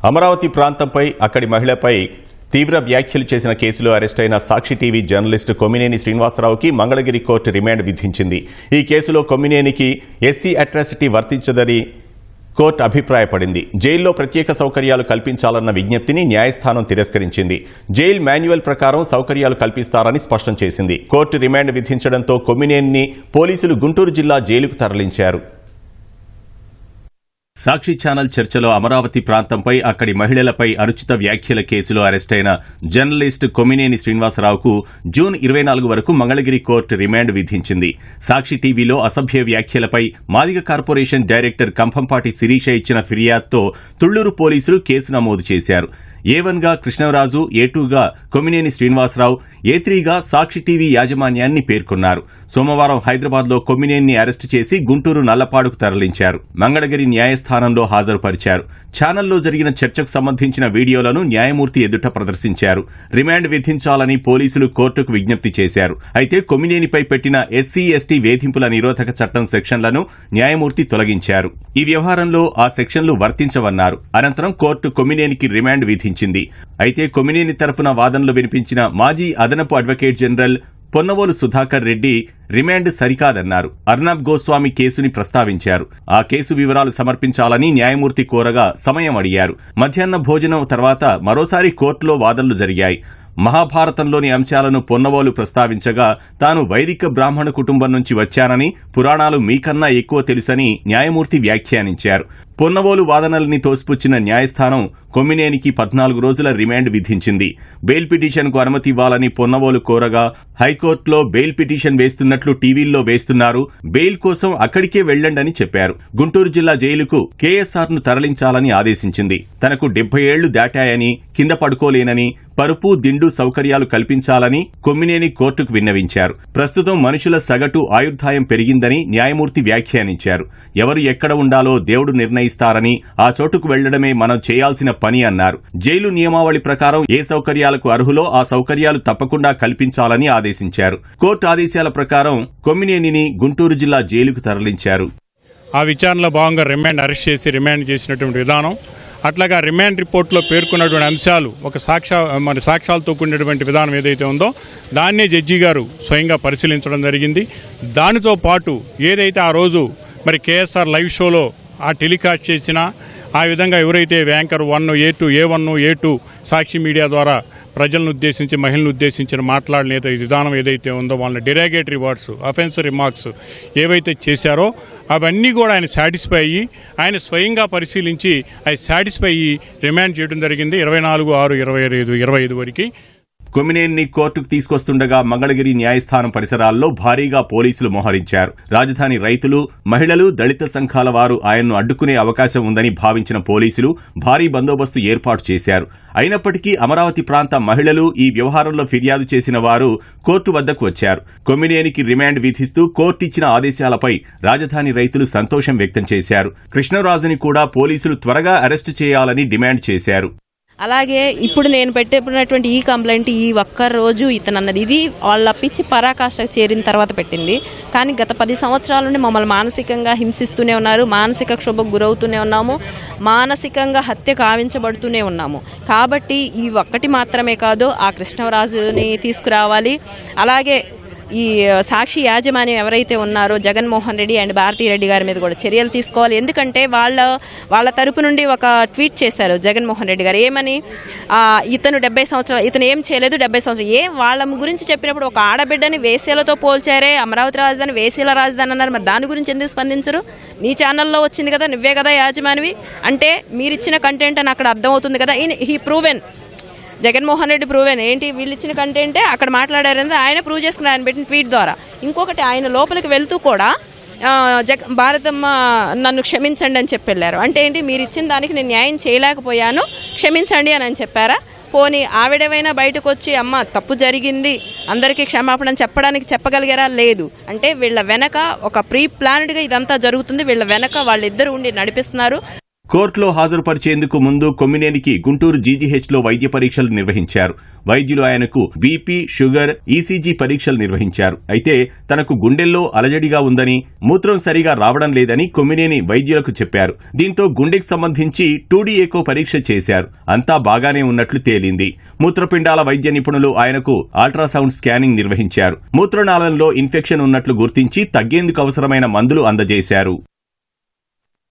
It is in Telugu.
అమరావతి ప్రాంతంపై అక్కడి మహిళపై తీవ్ర వ్యాఖ్యలు చేసిన కేసులో అరెస్ట్ అయిన సాక్షి టీవీ జర్నలిస్టు కొమ్మినేని శ్రీనివాసరావుకి మంగళగిరి కోర్టు రిమాండ్ విధించింది. ఈ కేసులో కొమ్మినేనికి ఎస్సీ అట్రాసిటీ వర్తించదని కోర్టు అభిప్రాయపడింది. జైల్లో ప్రత్యేక సౌకర్యాలు కల్పించాలన్న విజ్ఞప్తిని న్యాయస్థానం తిరస్కరించింది. జైల్ మాన్యువల్ ప్రకారం సౌకర్యాలు కల్పిస్తారని స్పష్టం చేసింది. కోర్టు రిమాండ్ విధించడంతో కొమ్మినేనిని పోలీసులు గుంటూరు జిల్లా జైలుకు తరలించారు. సాక్షి ఛానల్ చర్చలో అమరావతి ప్రాంతంపై అక్కడి మహిళలపై అనుచిత వ్యాఖ్యల కేసులో అరెస్టైన జర్నలిస్టు కొమ్మినేని శ్రీనివాసరావుకు జూన్ 24 వరకు మంగళగిరి కోర్టు రిమాండ్ విధించింది. సాక్షి టీవీలో అసభ్య వ్యాఖ్యలపై మాదిగ కార్పొరేషన్ డైరెక్టర్ కంభంపాటి శిరీష ఇచ్చిన ఫిర్యాదుతో తుళ్లూరు పోలీసులు కేసు నమోదు చేశారు. A1గా కృష్ణరాజు, A2గా కొమ్మినేని శ్రీనివాసరావు, A3గా సాక్షి టీవీ యాజమాన్యాన్ని పేర్కొన్నారు. సోమవారం హైదరాబాద్లో కొమ్మినేనిని అరెస్టు చేసి గుంటూరు నల్లపాడుకు తరలించారు. మంగళగిరి న్యాయస్థానంలో హాజరుపరిచారు. ఛానల్లో జరిగిన చర్చకు సంబంధించిన వీడియోలను న్యాయమూర్తి ఎదుట ప్రదర్శించారు. రిమాండ్ విధించాలని పోలీసులు కోర్టుకు విజ్ఞప్తి చేశారు. అయితే కొమ్మినేనిపై పెట్టిన SC/ST వేధింపుల నిరోధక చట్టం సెక్షన్లను న్యాయమూర్తి తొలగించారు. ఈ వ్యవహారంలో ఆ సెక్షన్లు వర్తించవన్నారు. అనంతరం కోర్టు కొమ్మినేనికి రిమాండ్ విధించింది. అయితే కొమ్మినేని తరఫున వాదనలు వినిపించిన మాజీ అదనపు advocate general Ponnavolu Sudhakar Reddy remand సరికాదన్నారు. అర్నబ్ గోస్వామి కేసుని ప్రస్తావించారు. ఆ కేసు వివరాలు సమర్పించాలని న్యాయమూర్తి కోరగా సమయం అడిగారు. మధ్యాహ్న భోజనం తర్వాత మరోసారి కోర్టులో వాదనలు జరిగాయి. మహాభారతంలోని అంశాలను పొన్నవోలు ప్రస్తావించగా తాను వైదిక బ్రాహ్మణ కుటుంబం నుంచి వచ్చానని, పురాణాలు మీకన్నా ఎక్కువ తెలుసని న్యాయమూర్తి వ్యాఖ్యానించారు. పొన్నవోలు వాదనల్ని తోసిపుచ్చిన న్యాయస్థానం కొమ్మినేనికి 14 రోజుల రిమాండ్ విధించింది. బెయిల్ పిటిషన్కు అనుమతి ఇవ్వాలని పొన్నవోలు కోరగా హైకోర్టులో బెయిల్ పిటిషన్ వేస్తున్నట్లు టీవీల్లో వేస్తున్నారు, బెయిల్ కోసం అక్కడికే వెళ్లండని చెప్పారు. గుంటూరు జిల్లా జైలుకు కేఎస్ఆర్ను తరలించాలని ఆదేశించింది. తనకు 70 ఏళ్లు దాటాయని, కింద పడుకోలేనని, పరుపు దిండు సౌకర్యాలు కల్పించాలని కొమ్మినేని కోర్టుకు విన్నవించారు. ప్రస్తుతం మనుషుల సగటు ఆయుర్దాయం పెరిగిందని న్యాయమూర్తి వ్యాఖ్యానించారు. ఎవరు ఎక్కడ ఉండాలో దేవుడు నిర్ణయిస్తారని, ఆ చోటుకు వెళ్లడమే మనం చేయాల్సిన పని అన్నారు. జైలు నియమావళి ప్రకారం ఏ సౌకర్యాలకు అర్హులో ఆ సౌకర్యాలు తప్పకుండా కల్పించాలని ఆదేశించారు. కోర్టు ఆదేశాల ప్రకారం కొమ్మినేనిని గుంటూరు జిల్లా జైలుకు తరలించారు. ఆ విచారణలో భాగంగా అరెస్ట్ చేసి రిమాండ్ చేసినటువంటి విధానం, అట్లాగా రిమాండ్ రిపోర్ట్లో పేర్కొన్నటువంటి అంశాలు ఒక సాక్ష్యాలతో కూడినటువంటి విధానం ఏదైతే ఉందో దాన్నే జడ్జి గారు స్వయంగా పరిశీలించడం జరిగింది. దానితో పాటు ఏదైతే ఆ రోజు కేఎస్ఆర్ లైవ్ షోలో ఆ టెలికాస్ట్ చేసినా, ఆ విధంగా ఎవరైతే యాంకర్ 1, A2, A1, A2 సాక్షి మీడియా ద్వారా ప్రజలను ఉద్దేశించి, మహిళలను ఉద్దేశించిన మాట్లాడిన విధానం ఏదైతే ఉందో వాళ్ళని డెరాగేటరీ వర్డ్స్, అఫెన్సివ్ రిమార్క్స్ ఏవైతే చేశారో అవన్నీ కూడా ఆయన సాటిస్ఫై అయ్యి, ఆయన స్వయంగా పరిశీలించి అవి సాటిస్ఫై అయ్యి రిమాండ్ చేయడం జరిగింది 24/6/25 వరకు. కొమ్మినేనిని కోర్టుకు తీసుకొస్తుండగా మంగళగిరి న్యాయస్థానం పరిసరాల్లో భారీగా పోలీసులు మోహరించారు. రాజధాని రైతులు, మహిళలు, దళిత సంఘాల వారు ఆయన్ను అడ్డుకునే అవకాశం ఉందని భావించిన పోలీసులు భారీ బందోబస్తు ఏర్పాటు చేశారు. అయినప్పటికీ అమరావతి ప్రాంత మహిళలు, ఈ వ్యవహారంలో ఫిర్యాదు చేసిన వారు కోర్టు వద్దకు వచ్చారు. కొమ్మినేనికి రిమాండ్ విధిస్తూ కోర్టు ఇచ్చిన ఆదేశాలపై రాజధాని రైతులు సంతోషం వ్యక్తం చేశారు. కృష్ణరాజుని కూడా పోలీసులు త్వరగా అరెస్టు చేయాలని డిమాండ్ చేశారు. అలాగే ఇప్పుడు నేను పెట్టినటువంటి ఈ కంప్లైంట్ ఈ ఒక్క రోజు ఇతను అన్నది ఇది వాళ్ళ పిచ్చి పరాకాష్ఠకు చేరిన తర్వాత పెట్టింది. కానీ గత 10 సంవత్సరాల నుండి మమ్మల్ని మానసికంగా హింసిస్తూనే ఉన్నారు, మానసిక క్షోభకు గురవుతూనే ఉన్నాము, మానసికంగా హత్యకు ఆవించబడుతూనే ఉన్నాము. కాబట్టి ఈ ఒక్కటి మాత్రమే కాదు, ఆ కృష్ణరాజుని తీసుకురావాలి. అలాగే ఈ సాక్షి యాజమాన్యం ఎవరైతే ఉన్నారో జగన్మోహన్ రెడ్డి అండ్ భారతీరెడ్డి గారి మీద కూడా చర్యలు తీసుకోవాలి. ఎందుకంటే వాళ్ళ తరపు నుండి ఒక ట్వీట్ చేశారు జగన్మోహన్ రెడ్డి గారు. ఏమని, ఇతను 70 సంవత్సరాలు, ఇతను ఏం చేయలేదు, 70 సంవత్సరాలు వాళ్ళ గురించి చెప్పినప్పుడు ఒక ఆడబిడ్డని వేశ్యలతో పోల్చారే, అమరావతి రాజధాని వేశ్యల రాజధాని అన్నారు. మరి దాని గురించి ఎందుకు స్పందించరు? నీ ఛానల్లో వచ్చింది కదా, నువ్వే కదా యాజమానివి అంటే మీరిచ్చిన కంటెంట్ అని అక్కడ అర్థమవుతుంది కదా. He proven, Jaganmohan Reddy proven ఏంటి, వీళ్ళు ఇచ్చిన కంటెంటే అక్కడ మాట్లాడారని ఆయన ప్రూవ్ చేసుకున్నారు ఆయన పెట్టిన ట్వీట్ ద్వారా. ఇంకొకటి, ఆయన లోపలికి వెళ్తూ కూడా భారతమ్మ నన్ను క్షమించండి అని చెప్పి వెళ్ళారు. అంటే ఏంటి, మీరు ఇచ్చిన దానికి నేను న్యాయం చేయలేకపోయాను, క్షమించండి అని చెప్పారా? పోనీ ఆవిడేమైనా బయటకు వచ్చి అమ్మ తప్పు జరిగింది, అందరికీ క్షమాపణ చెప్పడానికి చెప్పగలిగారా? లేదు. అంటే వీళ్ళ వెనక ఒక ప్రీ ప్లాన్డ్గా ఇదంతా జరుగుతుంది, వీళ్ళ వెనక వాళ్ళిద్దరు ఉండి నడిపిస్తున్నారు. కోర్టులో హాజరుపరిచేందుకు ముందు కొమ్మినేనికి గుంటూరు జీజీహెచ్లో వైద్య పరీక్షలు నిర్వహించారు. వైద్యులు ఆయనకు బీపీ, షుగర్, ఈసీజీ పరీక్షలు నిర్వహించారు. అయితే తనకు గుండెల్లో అలజడిగా ఉందని, మూత్రం సరిగా రావడం లేదని కొమ్మినేని వైద్యులకు చెప్పారు. దీంతో గుండెకు సంబంధించి 2D ఎకో పరీక్ష చేశారు. అంతా బాగానే ఉన్నట్లు తేలింది. మూత్రపిండాల వైద్య నిపుణులు ఆయనకు అల్ట్రాసౌండ్ స్కానింగ్ నిర్వహించారు. మూత్రనాళంలో ఇన్ఫెక్షన్ ఉన్నట్లు గుర్తించి తగ్గేందుకు అవసరమైన మందులు అందజేశారు.